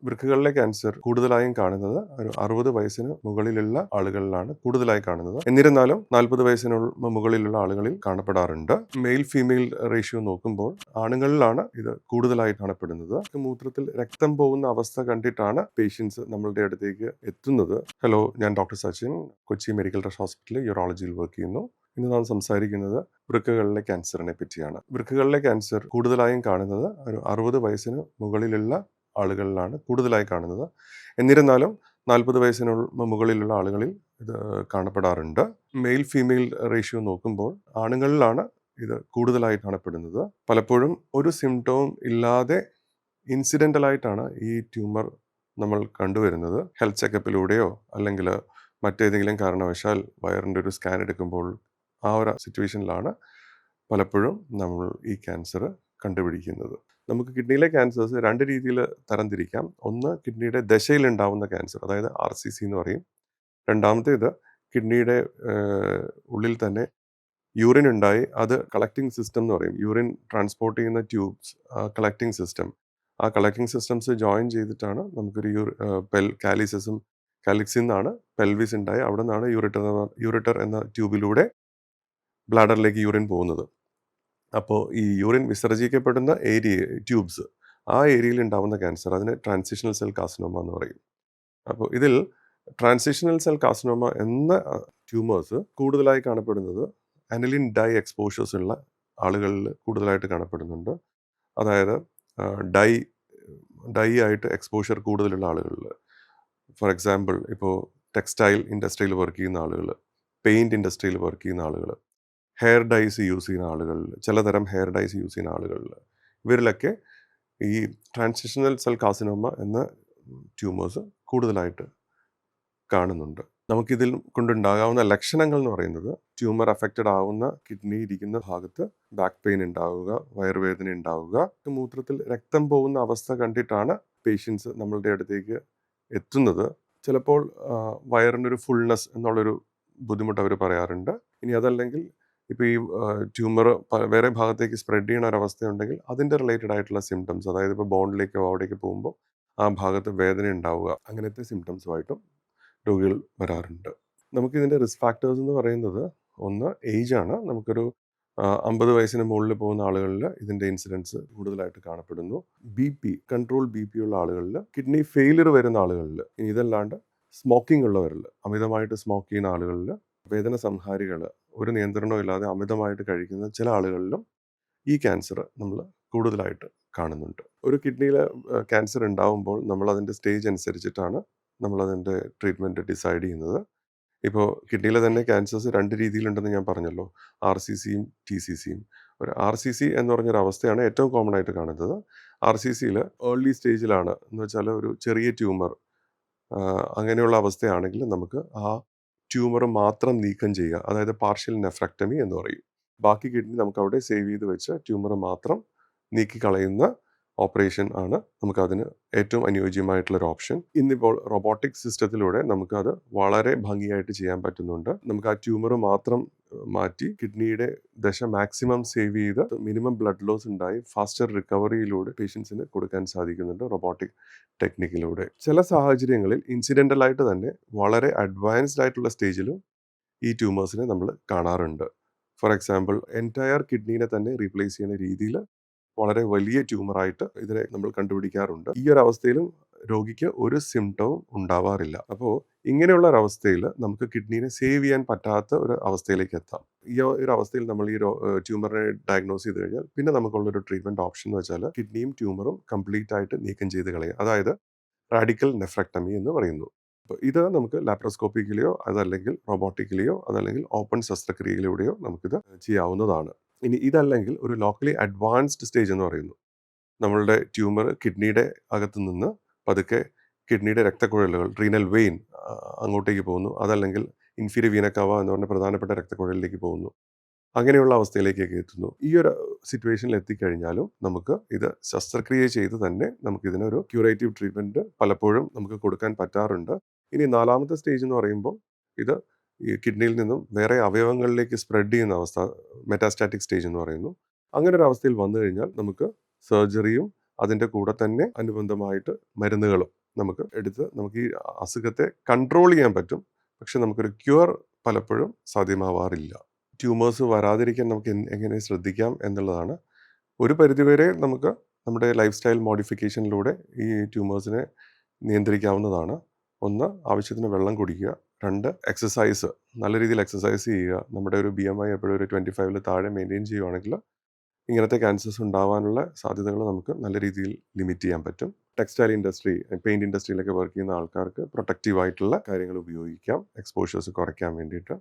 വൃക്കകളിലെ cancer കൂടുതലായും കാണുന്നത് ഒരു 60 വയസ്സിന് മുകളിലുള്ള ആളുകളിലാണ് കൂടുതലായി കാണുന്നത്. എന്നിരുന്നാലും 40 വയസ്സിന് മുകളിലുള്ള ആളുകളിൽ കാണപ്പെടാറുണ്ട്. മെയിൽ ഫീമെയിൽ റേഷ്യോ നോക്കുമ്പോൾ ആണുങ്ങളിലാണ് ഇത് കൂടുതലായി കാണപ്പെടുന്നത്. മൂത്രത്തിൽ രക്തം പോകുന്ന അവസ്ഥ കണ്ടിട്ടാണ് പേഷ്യൻസ് നമ്മളുടെ അടുത്തേക്ക് എത്തുന്നത്. ഹലോ, ഞാൻ doctor Sachin, Kochi medical trust ഹോസ്പിറ്റലിൽ യൂറോളജിയിൽ വർക്ക് ചെയ്യുന്നു. ഇന്ന് നാം സംസാരിക്കുന്നത് വൃക്കകളിലെ ക്യാൻസറിനെ പറ്റിയാണ്. വൃക്കകളിലെ ക്യാൻസർ കൂടുതലായും കാണുന്നത് ഒരു 60 വയസ്സിന് മുകളിലുള്ള ആളുകളിലാണ് കൂടുതലായി കാണുന്നത്. എന്നിരുന്നാലും 40 വയസ്സിന് മുകളിലുള്ള ആളുകളിൽ ഇത് കാണപ്പെടാറുണ്ട്. മെയിൽ ഫീമെയിൽ റേഷ്യോ നോക്കുമ്പോൾ ആണുങ്ങളിലാണ് ഇത് കൂടുതലായി കാണപ്പെടുന്നത്. പലപ്പോഴും ഒരു സിംറ്റവും ഇല്ലാതെ ഇൻസിഡൻ്റലായിട്ടാണ് ഈ ട്യൂമർ നമ്മൾ കണ്ടുവരുന്നത്. ഹെൽത്ത് ചെക്കപ്പിലൂടെയോ അല്ലെങ്കിൽ മറ്റേതെങ്കിലും കാരണവശാൽ വയറിൻ്റെ ഒരു സ്കാൻ എടുക്കുമ്പോൾ ആ ഒരു സിറ്റുവേഷനിലാണ് പലപ്പോഴും നമ്മൾ ഈ ക്യാൻസർ കണ്ടുപിടിക്കുന്നത്. നമുക്ക് കിഡ്നിയിലെ ക്യാൻസേഴ്സ് 2 രീതിയിൽ തരംതിരിക്കാം. ഒന്ന് കിഡ്നിയുടെ ദശയിൽ ഉണ്ടാവുന്ന ക്യാൻസർ, അതായത് RCC എന്ന് പറയും. രണ്ടാമത്തേത് കിഡ്നിയുടെ ഉള്ളിൽ തന്നെ യൂറിൻ ഉണ്ടായി അത് കളക്റ്റിംഗ് സിസ്റ്റം എന്ന് പറയും. യൂറിൻ ട്രാൻസ്പോർട്ട് ചെയ്യുന്ന ട്യൂബ്സ്, കളക്റ്റിംഗ് സിസ്റ്റം. ആ കളക്റ്റിംഗ് സിസ്റ്റംസ് ജോയിൻ ചെയ്തിട്ടാണ് നമുക്കൊരു കാലിക്സിൽ നിന്നാണ് പെൽവിസ് ഉണ്ടായി. അവിടെ നിന്നാണ് യൂറിറ്റർ എന്ന ട്യൂബിലൂടെ ബ്ലാഡറിലേക്ക് യൂറിൻ പോകുന്നത്. അപ്പോൾ ഈ യൂറിൻ വിസർജിക്കപ്പെടുന്ന ട്യൂബ്സ്, ആ ഏരിയയിൽ ഉണ്ടാകുന്ന ക്യാൻസർ, അതിന് ട്രാൻസിഷണൽ സെൽ കാർസിനോമ എന്ന് പറയും. അപ്പോൾ ഇതിൽ ട്രാൻസിഷണൽ സെൽ കാർസിനോമ എന്ന ട്യൂമേഴ്സ് കൂടുതലായി കാണപ്പെടുന്നത് അനലിൻ ഡൈ എക്സ്പോഷേഴ്സ് ഉള്ള ആളുകളിൽ കൂടുതലായിട്ട് കാണപ്പെടുന്നുണ്ട്. അതായത് ഡൈ ആയിട്ട് എക്സ്പോഷർ കൂടുതലുള്ള ആളുകളിൽ, ഫോർ എക്സാമ്പിൾ ഇപ്പോൾ ടെക്സ്റ്റൈൽ ഇൻഡസ്ട്രിയിൽ വർക്ക് ചെയ്യുന്ന ആളുകൾ, പെയിൻറ് ഇൻഡസ്ട്രിയിൽ വർക്ക് ചെയ്യുന്ന ആളുകൾ, ഹെയർ ഡൈസ് യൂസ് ചെയ്യുന്ന ആളുകളിൽ, ചിലതരം ഹെയർ ഡൈസ് യൂസ് ചെയ്യുന്ന ആളുകളിൽ, ഇവരിലൊക്കെ ഈ ട്രാൻസിഷണൽ സെൽ കാർസിനോമ എന്ന ട്യൂമേഴ്സ് കൂടുതലായിട്ട് കാണുന്നുണ്ട്. നമുക്കിതിൽ കൊണ്ടുണ്ടാകാവുന്ന ലക്ഷണങ്ങൾ എന്ന് പറയുന്നത് ട്യൂമർ അഫക്റ്റഡ് ആവുന്ന കിഡ്നി ഇരിക്കുന്ന ഭാഗത്ത് ബാക്ക് പെയിൻ ഉണ്ടാവുക, വയറുവേദന ഉണ്ടാവുക, മൂത്രത്തിൽ രക്തം പോകുന്ന അവസ്ഥ കണ്ടിട്ടാണ് പേഷ്യൻസ് നമ്മളുടെ അടുത്തേക്ക് എത്തുന്നത്. ചിലപ്പോൾ വയറിനൊരു ഫുൾനെസ് എന്നുള്ളൊരു ബുദ്ധിമുട്ട് അവർ പറയാറുണ്ട്. ഇനി അതല്ലെങ്കിൽ ഇപ്പോൾ ഈ ട്യൂമർ വേറെ ഭാഗത്തേക്ക് സ്പ്രെഡ് ചെയ്യുന്ന ഒരവസ്ഥയുണ്ടെങ്കിൽ അതിൻ്റെ റിലേറ്റഡ് ആയിട്ടുള്ള സിംറ്റംസ്, അതായത് ഇപ്പോൾ ബോണിലേക്കോ അവിടേക്ക് പോകുമ്പോൾ ആ ഭാഗത്ത് വേദന ഉണ്ടാവുക, അങ്ങനത്തെ സിംറ്റംസുമായിട്ടും രോഗികൾ വരാറുണ്ട്. നമുക്കിതിൻ്റെ റിസ്ക് ഫാക്ടേഴ്സ് എന്ന് പറയുന്നത് ഒന്ന് ഏജാണ്. നമുക്കൊരു 50 വയസ്സിന് മുകളിൽ പോകുന്ന ആളുകളിൽ ഇതിൻ്റെ ഇൻസിഡൻസ് കൂടുതലായിട്ട് കാണപ്പെടുന്നു. കൺട്രോൾ BP ഉള്ള ആളുകളിൽ, കിഡ്നി ഫെയിലിയർ വരുന്ന ആളുകളിൽ, ഇനി ഇതല്ലാണ്ട് സ്മോക്കിംഗ് ഉള്ളവരിൽ, അമിതമായിട്ട് സ്മോക്ക് ചെയ്യുന്ന ആളുകളിൽ, വേദന സംഹാരികൾ ഒരു നിയന്ത്രണവും ഇല്ലാതെ അമിതമായിട്ട് കഴിക്കുന്ന ചില ആളുകളിലും ഈ ക്യാൻസർ നമ്മൾ കൂടുതലായിട്ട് കാണുന്നുണ്ട്. ഒരു കിഡ്നിയിൽ ക്യാൻസർ ഉണ്ടാവുമ്പോൾ നമ്മളതിൻ്റെ സ്റ്റേജ് അനുസരിച്ചിട്ടാണ് നമ്മളതിൻ്റെ ട്രീറ്റ്മെൻറ്റ് ഡിസൈഡ് ചെയ്യുന്നത്. ഇപ്പോൾ കിഡ്നിയിലെ തന്നെ ക്യാൻസേഴ്സ് 2 രീതിയിലുണ്ടെന്ന് ഞാൻ പറഞ്ഞല്ലോ, RCCയും TCCയും. ഒരു RCC എന്ന് പറഞ്ഞൊരു അവസ്ഥയാണ് ഏറ്റവും കോമൺ ആയിട്ട് കാണുന്നത്. RCCയിൽ ഏർലി സ്റ്റേജിലാണ്, എന്ന് വെച്ചാൽ ഒരു ചെറിയ ട്യൂമർ, അങ്ങനെയുള്ള അവസ്ഥയാണെങ്കിൽ നമുക്ക് ആ ട്യൂമർ മാത്രം നീക്കം ചെയ്യുക, അതായത് പാർഷ്യൽ നെഫ്രക്ടമി എന്ന് പറയും. ബാക്കി കിഡ്നി നമുക്ക് അവിടെ സേവ് ചെയ്ത് വെച്ച് ട്യൂമർ മാത്രം നീക്കിക്കളയുന്ന ഓപ്പറേഷൻ ആണ് നമുക്കതിന് ഏറ്റവും അനുയോജ്യമായിട്ടുള്ളൊരു ഓപ്ഷൻ. ഇന്നിപ്പോൾ റോബോട്ടിക് സിസ്റ്റത്തിലൂടെ നമുക്കത് വളരെ ഭംഗിയായിട്ട് ചെയ്യാൻ പറ്റുന്നുണ്ട്. നമുക്ക് ആ ട്യൂമർ മാത്രം മാറ്റി കിഡ്നിയുടെ ദശ മാക്സിമം സേവ് ചെയ്ത് മിനിമം ബ്ലഡ് ലോസ് ഉണ്ടായി ഫാസ്റ്റർ റിക്കവറിയിലൂടെ പേഷ്യൻസിന് കൊടുക്കാൻ സാധിക്കുന്നുണ്ട് റോബോട്ടിക് ടെക്നിക്കിലൂടെ. ചില സാഹചര്യങ്ങളിൽ ഇൻസിഡൻ്റലായിട്ട് തന്നെ വളരെ അഡ്വാൻസ്ഡ് ആയിട്ടുള്ള സ്റ്റേജിലും ഈ ട്യൂമേഴ്സിനെ നമ്മൾ കാണാറുണ്ട്. ഫോർ എക്സാമ്പിൾ എൻറ്റയർ കിഡ്നീനെ തന്നെ റീപ്ലേസ് ചെയ്യുന്ന രീതിയിൽ വളരെ വലിയ ട്യൂമറായിട്ട് ഇതിനെ നമ്മൾ കണ്ടുപിടിക്കാറുണ്ട്. ഈ ഒരു അവസ്ഥയിലും രോഗിക്ക് ഒരു സിംറ്റവും ഉണ്ടാവാറില്ല. അപ്പോൾ ഇങ്ങനെയുള്ള ഒരവസ്ഥയിൽ നമുക്ക് കിഡ്നീനെ സേവ് ചെയ്യാൻ പറ്റാത്ത ഒരു അവസ്ഥയിലേക്ക് എത്താം. ഈ ഒരു അവസ്ഥയിൽ നമ്മൾ ഈ ട്യൂമറിനെ ഡയഗ്നോസ് ചെയ്ത് കഴിഞ്ഞാൽ പിന്നെ നമുക്കുള്ളൊരു ട്രീറ്റ്മെൻറ്റ് ഓപ്ഷൻ എന്ന് വെച്ചാൽ കിഡ്നിയും ട്യൂമറും കംപ്ലീറ്റ് ആയിട്ട് നീക്കം ചെയ്ത് കളയുക, അതായത് റാഡിക്കൽ നെഫ്രക്ടമി എന്ന് പറയുന്നു. അപ്പോൾ ഇത് നമുക്ക് ലാപ്രോസ്കോപ്പിക്കലിയോ അതല്ലെങ്കിൽ റോബോട്ടിക്കലിയോ അതല്ലെങ്കിൽ ഓപ്പൺ ശസ്ത്രക്രിയയിലൂടെയോ നമുക്കിത് ചെയ്യാവുന്നതാണ്. ഇനി ഇതല്ലെങ്കിൽ ഒരു ലോക്കലി അഡ്വാൻസ്ഡ് സ്റ്റേജ് എന്ന് പറയുന്നു. നമ്മളുടെ ട്യൂമർ കിഡ്നിയുടെ അകത്ത് നിന്ന് പതുക്കെ കിഡ്നിയുടെ രക്തക്കുഴലുകൾ, റീനൽ വെയിൻ അങ്ങോട്ടേക്ക് പോകുന്നു, അതല്ലെങ്കിൽ ഇൻഫീരിയർ വീന കവ എന്ന് പറഞ്ഞ പ്രധാനപ്പെട്ട രക്തക്കുഴലിലേക്ക് പോകുന്നു. അങ്ങനെയുള്ള അവസ്ഥയിലേക്കൊക്കെ എത്തുന്നു. ഈ ഒരു സിറ്റുവേഷനിൽ എത്തിക്കഴിഞ്ഞാലും നമുക്ക് ഇത് ശസ്ത്രക്രിയ ചെയ്ത് തന്നെ നമുക്കിതിനൊരു ക്യൂറേറ്റീവ് ട്രീറ്റ്മെൻറ്റ് പലപ്പോഴും നമുക്ക് കൊടുക്കാൻ പറ്റാറുണ്ട്. ഇനി 4ാമത്തെ സ്റ്റേജ് എന്ന് പറയുമ്പോൾ ഇത് ഈ കിഡ്നിയിൽ നിന്നും വേറെ അവയവങ്ങളിലേക്ക് സ്പ്രെഡ് ചെയ്യുന്ന അവസ്ഥ, മെറ്റാസ്റ്റാറ്റിക് സ്റ്റേജ് എന്ന് പറയുന്നു. അങ്ങനെ ഒരു അവസ്ഥയിൽ വന്നു കഴിഞ്ഞാൽ നമുക്ക് സർജറിയും അതിൻ്റെ കൂടെ തന്നെ അനുബന്ധമായിട്ട് മരുന്നുകളും നമുക്ക് എടുത്ത് നമുക്ക് ഈ അസുഖത്തെ കൺട്രോൾ ചെയ്യാൻ പറ്റും. പക്ഷെ നമുക്കൊരു ക്യൂർ പലപ്പോഴും സാധ്യമാവാറില്ല. ട്യൂമേഴ്സ് വരാതിരിക്കാൻ നമുക്ക് എങ്ങനെ ശ്രദ്ധിക്കാം എന്നുള്ളതാണ്. ഒരു പരിധിവരെ നമുക്ക് നമ്മുടെ ലൈഫ് സ്റ്റൈൽ മോഡിഫിക്കേഷനിലൂടെ ഈ ട്യൂമേഴ്സിനെ നിയന്ത്രിക്കാവുന്നതാണ്. 1 ആവശ്യത്തിന് വെള്ളം കുടിക്കുക. 2 എക്സസൈസ്, നല്ല രീതിയിൽ എക്സസൈസ് ചെയ്യുക. നമ്മുടെ ഒരു BMI എപ്പോഴും ഒരു 25-ൽ താഴെ മെയിൻറ്റെയിൻ ചെയ്യുവാണെങ്കിൽ ഇങ്ങനത്തെ ക്യാൻസേഴ്സ് ഉണ്ടാവാനുള്ള സാധ്യതകൾ നമുക്ക് നല്ല രീതിയിൽ ലിമിറ്റ് ചെയ്യാൻ പറ്റും. ടെക്സ്റ്റൈൽ ഇൻഡസ്ട്രി, പെയിൻറ് ഇൻഡസ്ട്രിയിലൊക്കെ വർക്ക് ചെയ്യുന്ന ആൾക്കാർക്ക് പ്രൊട്ടക്റ്റീവ് ആയിട്ടുള്ള കാര്യങ്ങൾ ഉപയോഗിക്കാം, എക്സ്പോഷേഴ്സ് കുറയ്ക്കാൻ വേണ്ടിയിട്ട്.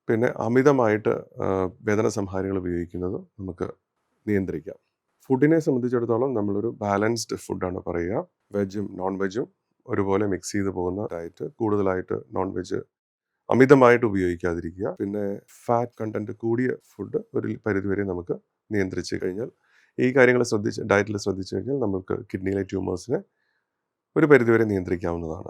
പിന്നെ അമിതമായിട്ട് വേദന സംഹാരികൾ ഉപയോഗിക്കുന്നത് നമുക്ക് നിയന്ത്രിക്കാം. ഫുഡിനെ സംബന്ധിച്ചിടത്തോളം നമ്മളൊരു ബാലൻസ്ഡ് ഫുഡാണ് പറയുക. വെജും നോൺ വെജും ഒരുപോലെ മിക്സ് ചെയ്ത് പോകുന്ന ഡയറ്റ്. കൂടുതലായിട്ട് നോൺ വെജ് അമിതമായിട്ട് ഉപയോഗിക്കാതിരിക്കുക. പിന്നെ ഫാറ്റ് കണ്ടൻറ്റ് കൂടിയ ഫുഡ് ഒരു പരിധിവരെ നമുക്ക് നിയന്ത്രിച്ച് കഴിഞ്ഞാൽ, ഈ കാര്യങ്ങൾ ഡയറ്റിൽ ശ്രദ്ധിച്ചു കഴിഞ്ഞാൽ നമുക്ക് കിഡ്നിയിലെ ട്യൂമേഴ്സിനെ ഒരു പരിധിവരെ നിയന്ത്രിക്കാവുന്നതാണ്.